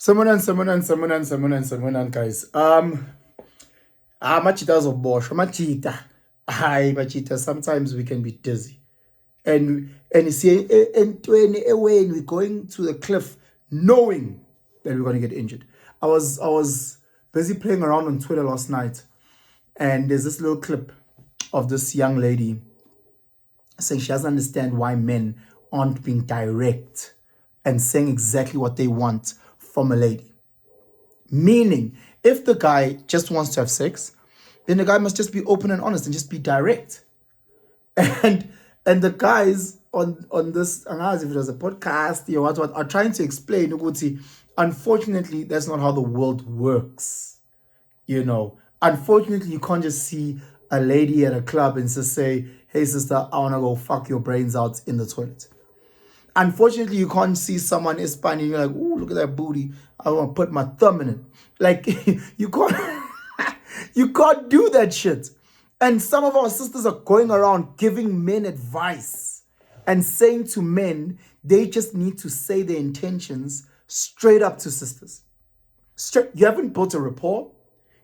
Someone, guys. Machitas of Bosch, machita. Hi, machita. Sometimes we can be dizzy, and you see, and when we're going to the cliff, knowing that we're going to get injured. I was busy playing around on Twitter last night, and there's this little clip of this young lady saying she doesn't understand why men aren't being direct and saying exactly what they want from a lady. Meaning, if the guy just wants to have sex, then the guy must just be open and honest and just be direct. And the guys on this, I don't know if it was a podcast or what, are trying to explain, Uguti, unfortunately, that's not how the world works. Unfortunately, you can't just see a lady at a club and just say, hey, sister, I want to go fuck your brains out in the toilet. Unfortunately, you can't see someone Hispanic and you're like, ooh, look at that booty. I want to put my thumb in it. Like, you can't, you can't do that shit. And some of our sisters are going around giving men advice and saying to men, they just need to say their intentions straight up to sisters. You haven't built a rapport.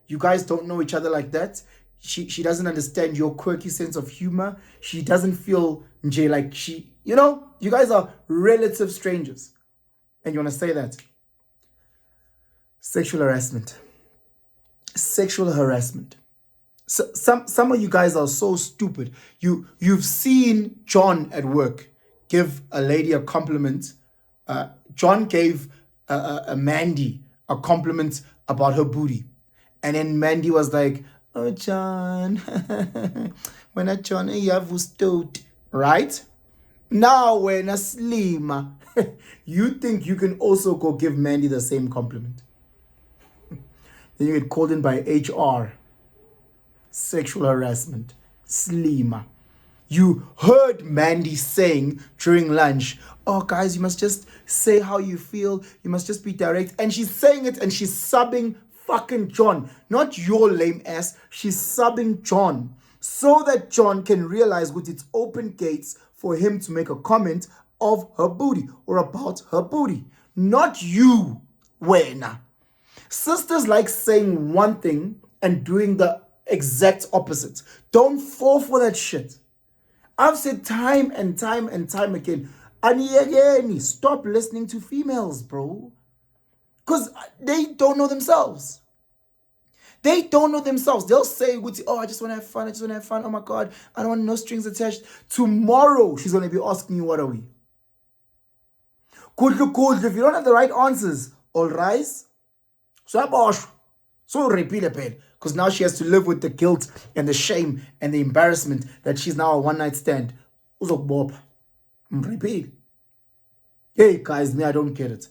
You guys don't know each other like that. She doesn't understand your quirky sense of humor. She doesn't feel like you guys are relative strangers. And you want to say that. Sexual harassment. So, some of you guys are so stupid. You've seen John at work give a lady a compliment. John gave a Mandy a compliment about her booty. And then Mandy was like, oh, John, when I John, you have stood, right? Now when a slim, you think you can also go give Mandy the same compliment. Then you get called in by HR. Sexual harassment. Slim. You heard Mandy saying during lunch, oh, guys, you must just say how you feel. You must just be direct. And she's saying it and she's subbing fucking John. Not your lame ass. She's subbing John. So that John can realize with its open gates for him to make a comment of her booty or about her booty. Not you, Wena. Sisters like saying one thing and doing the exact opposite. Don't fall for that shit. I've said time and time again, and stop listening to females, bro. Because they don't know themselves. They'll say, oh, I just want to have fun. Oh my God, I don't want no strings attached. Tomorrow, she's going to be asking you, what are we? Good. If you don't have the right answers, all rise. So repeat a bit. Because now she has to live with the guilt and the shame and the embarrassment that she's now a one-night stand. Repeat. Hey, guys, I don't get it.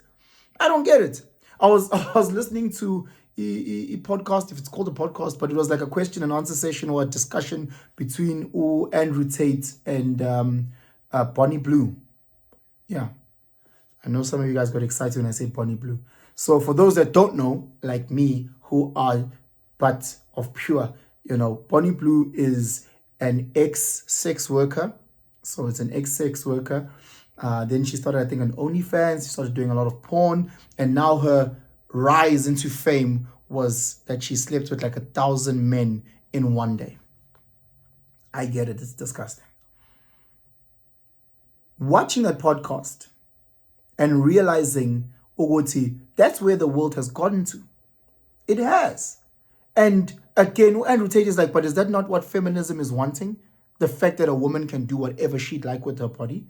I was listening to a podcast, if it's called a podcast, but it was like a question and answer session or a discussion between Andrew Tate and Bonnie Blue. Yeah. I know some of you guys got excited when I say Bonnie Blue. So for those that don't know, like me, who are but of pure, Bonnie Blue is an ex-sex worker. So it's an ex-sex worker. Then she started, I think, on OnlyFans. She started doing a lot of porn. And now her rise into fame was that she slept with like 1,000 men in one day. I get it. It's disgusting. Watching that podcast and realizing, Ogoti, that's where the world has gotten to. It has. And again, Andrew Tate is like, but is that not what feminism is wanting? The fact that a woman can do whatever she'd like with her body?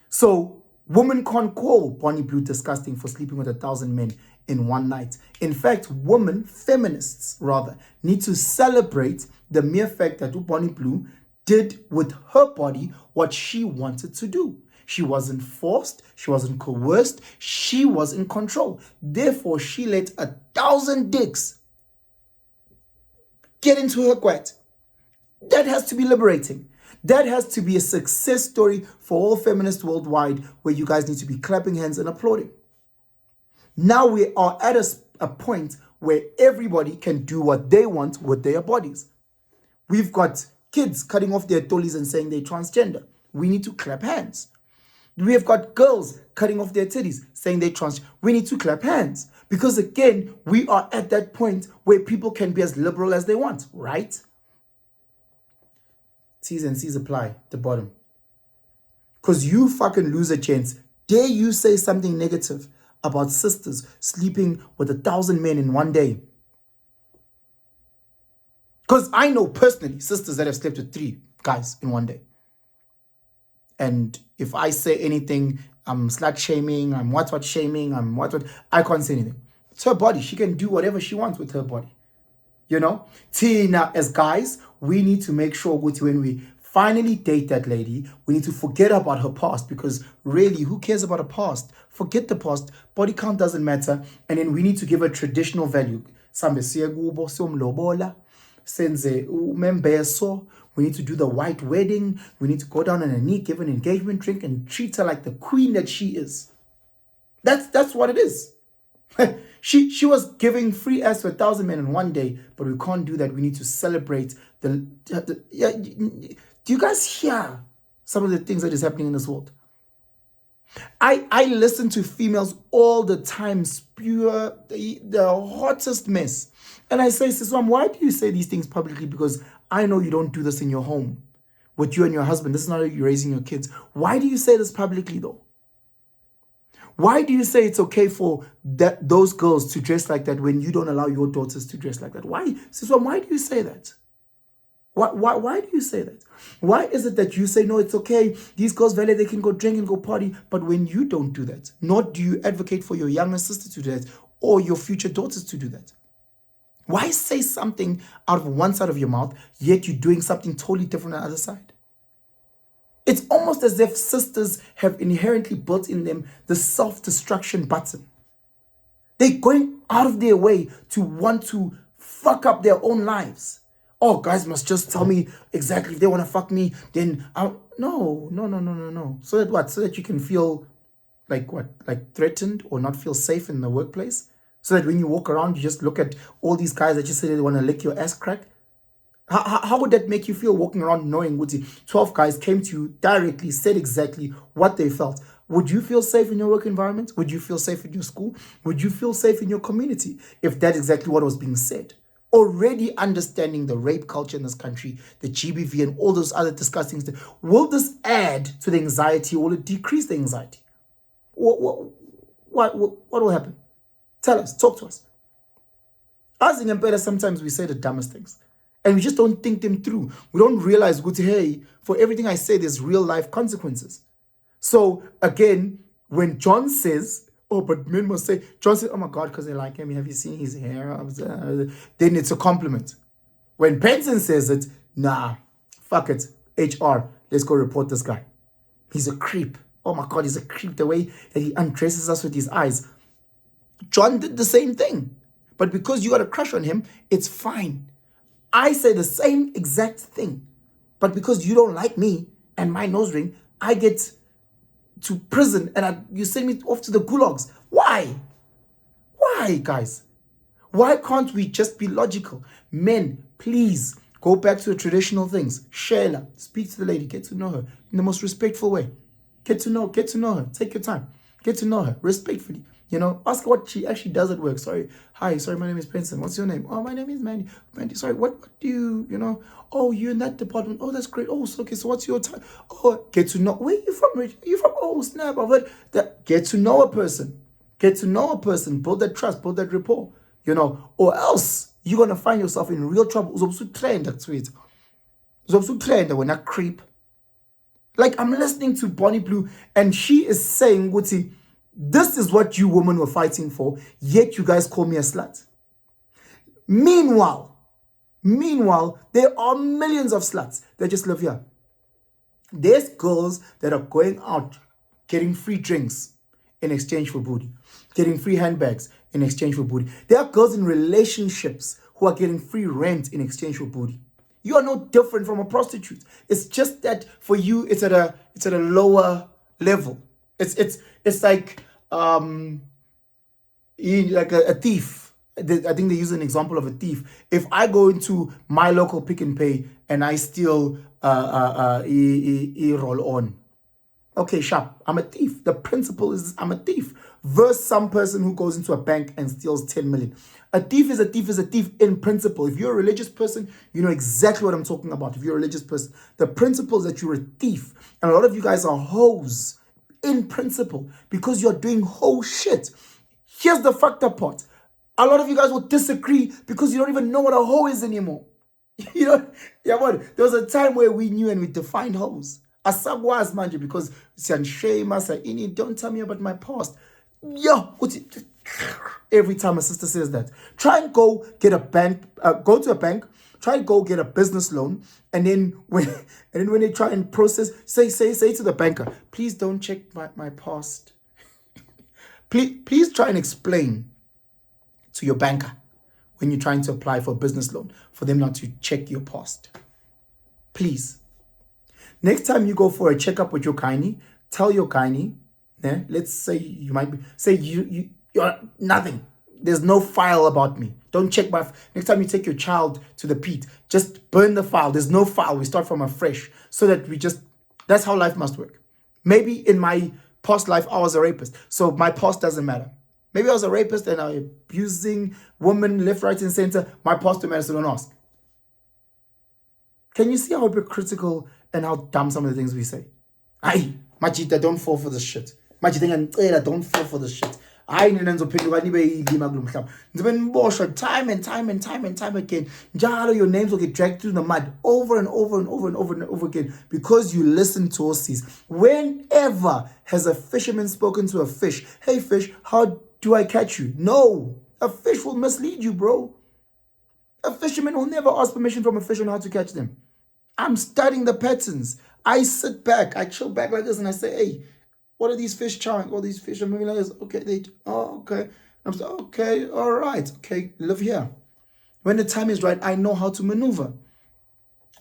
So, women can't call Bonnie Blue disgusting for sleeping with 1,000 men in one night. In fact, women, feminists rather, need to celebrate the mere fact that Bonnie Blue did with her body what she wanted to do. She wasn't forced. She wasn't coerced. She was in control. Therefore, she let 1,000 dicks get into her quat. That has to be liberating. That has to be a success story for all feminists worldwide, where you guys need to be clapping hands and applauding. Now we are at a point where everybody can do what they want with their bodies. We've got kids cutting off their tolis and saying they're transgender. We need to clap hands. We have got girls cutting off their titties, saying they're trans. We need to clap hands. Because again, we are at that point where people can be as liberal as they want, right? T's and C's apply, the bottom. Because you fucking lose a chance. Dare you say something negative about sisters sleeping with 1,000 men in one day? Because I know personally sisters that have slept with 3 guys in one day. And if I say anything, I'm slut shaming, I'm what shaming, I'm what, I can't say anything. It's her body. She can do whatever she wants with her body. You know? Tina, as guys, we need to make sure when we finally date that lady, we need to forget about her past, because really, who cares about her past? Forget the past. Body count doesn't matter. And then we need to give her traditional value. Sambe siya kubo, siyomlobola, senze umembeso. We need to do the white wedding. We need to go down on her knee, give an engagement drink, and treat her like the queen that she is. That's what it is. She was giving free ass to 1,000 men in one day, but we can't do that. We need to celebrate yeah. Do you guys hear some of the things that is happening in this world? I listen to females all the time spew the hottest mess. And I say, Sis Mom, why do you say these things publicly? Because I know you don't do this in your home with you and your husband. This is not how you're raising your kids. Why do you say this publicly though? Why do you say it's okay for those girls to dress like that when you don't allow your daughters to dress like that? Why? Sis Mom, why do you say that? Why do you say that? Why is it that you say, no, it's okay, these girls, Vele, they can go drink and go party, but when you don't do that, nor do you advocate for your younger sister to do that or your future daughters to do that? Why say something out of one side of your mouth, yet you're doing something totally different on the other side? It's almost as if sisters have inherently built in them the self-destruction button. They're going out of their way to want to fuck up their own lives. Oh, guys must just tell me exactly if they want to fuck me, then I'll... No. So that what? So that you can feel like what? Like threatened or not feel safe in the workplace? So that when you walk around, you just look at all these guys that just say they want to lick your ass crack? How would that make you feel walking around knowing 12 guys came to you directly, said exactly what they felt? Would you feel safe in your work environment? Would you feel safe in your school? Would you feel safe in your community if that's exactly what was being said? Already understanding the rape culture in this country, the GBV and all those other disgusting things, will this add to the anxiety or will it decrease the anxiety? What will happen? Tell us, talk to us. Us in Empire, sometimes we say the dumbest things and we just don't think them through. We don't realize, hey, for everything I say, there's real life consequences. So again, when John says, oh, but men must say, John said, oh my God, because they like him. Have you seen his hair? Then it's a compliment. When Benson says it, nah, fuck it. HR, let's go report this guy. He's a creep. Oh my God, he's a creep. The way that he undresses us with his eyes. John did the same thing. But because you got a crush on him, it's fine. I say the same exact thing. But because you don't like me and my nose ring, I get to prison and you send me off to the gulags. Why? Why, guys? Why can't we just be logical? Men, please go back to the traditional things. Shayla, speak to the lady, get to know her in the most respectful way. Get to know her. Take your time. Get to know her respectfully. You know, ask what she actually does at work. Sorry, hi, sorry, my name is Benson. What's your name? Oh, my name is Mandy. Mandy, sorry, what do you know? Oh, you're in that department. Oh, that's great. Oh, so, okay, so what's your time? Oh, get to know. Where are you from, Rich? Are you from? Oh, snap, I've heard that. Get to know a person. Get to know a person. Build that trust, build that rapport, you know, or else you're going to find yourself in real trouble. When I creep. Like, I'm listening to Bonnie Blue, and she is saying, Wuti, this is what you women were fighting for, yet you guys call me a slut. Meanwhile, there are millions of sluts that just live here. There's girls that are going out, getting free drinks in exchange for booty, getting free handbags in exchange for booty. There are girls in relationships who are getting free rent in exchange for booty. You are no different from a prostitute. It's just that for you, it's at a lower level. It's like like a thief. I think they use an example of a thief. If I go into my local Pick and Pay and I steal roll on, Okay, sharp. I'm a thief. The principle is I'm a thief. Versus some person who goes into a bank and steals 10 million. A thief is a thief is a thief in principle. If you're a religious person, you know exactly what I'm talking about. If you're a religious person, the principle is that you're a thief. And a lot of you guys are hoes in principle because you're doing whole shit. Here's the fucked up part. A lot of you guys will disagree because you don't even know what a hoe is anymore. You know, yeah, but there was a time where we knew and we defined hoes. Asagwas manje because ini don't tell me about my past. Yo, every time a sister says that, try and go get a bank, go to a bank, try and go get a business loan, and then when they try and process, say to the banker, please don't check my past. Please try and explain to your banker when you're trying to apply for a business loan for them not to check your past. Please. Next time you go for a checkup with your gynae, tell your gynae, let's say you might be, say you're nothing. There's no file about me. Don't check my, next time you take your child to the pete, just burn the file. There's no file. We start from afresh so that that's how life must work. Maybe in my past life, I was a rapist. So my past doesn't matter. Maybe I was a rapist and I'm abusing women left, right, and center. My past don't matter, so don't ask. Can you see how hypocritical and how dumb some of the things we say? Aye, Majita, don't fall for this shit. Majita, don't fall for this shit. I time and time again. Jalo, your names will get dragged through the mud over and over and over and over and over again because you listen to Aussies. Whenever has a fisherman spoken to a fish? Hey fish, how do I catch you? No, a fish will mislead you, bro. A fisherman will never ask permission from a fish on how to catch them. I'm studying the patterns. I sit back, I chill back like this and I say, hey, what are these fish trying? All these fish are moving like this. Okay, okay. I'm saying, okay, all right. Okay, live here. When the time is right, I know how to maneuver.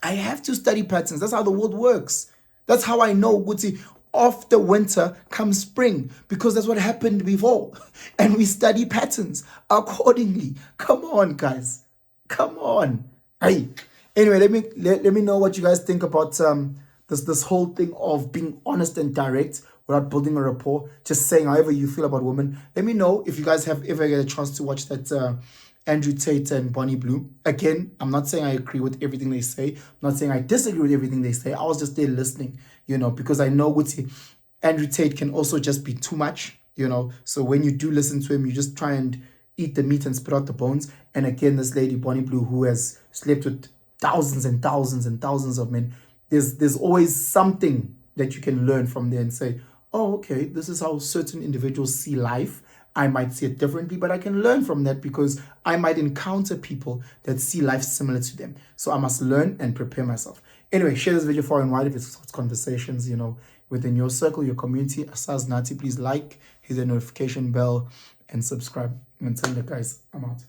I have to study patterns. That's how the world works. That's how I know, Guti, after winter comes spring, because that's what happened before. And we study patterns accordingly. Come on, guys. Come on. Hey. Anyway, let me know what you guys think about this whole thing of being honest and direct without building a rapport, just saying however you feel about women. Let me know if you guys have ever get a chance to watch that Andrew Tate and Bonnie Blue. Again, I'm not saying I agree with everything they say. I'm not saying I disagree with everything they say. I was just there listening, because I know Andrew Tate can also just be too much, So when you do listen to him, you just try and eat the meat and spit out the bones. And again, this lady, Bonnie Blue, who has slept with thousands and thousands and thousands of men, there's always something that you can learn from there and say, oh, okay, this is how certain individuals see life. I might see it differently, but I can learn from that because I might encounter people that see life similar to them. So I must learn and prepare myself. Anyway, share this video far and wide if it's conversations, within your circle, your community. Asaz Nati, please like, hit the notification bell, and subscribe. And until then, guys, I'm out.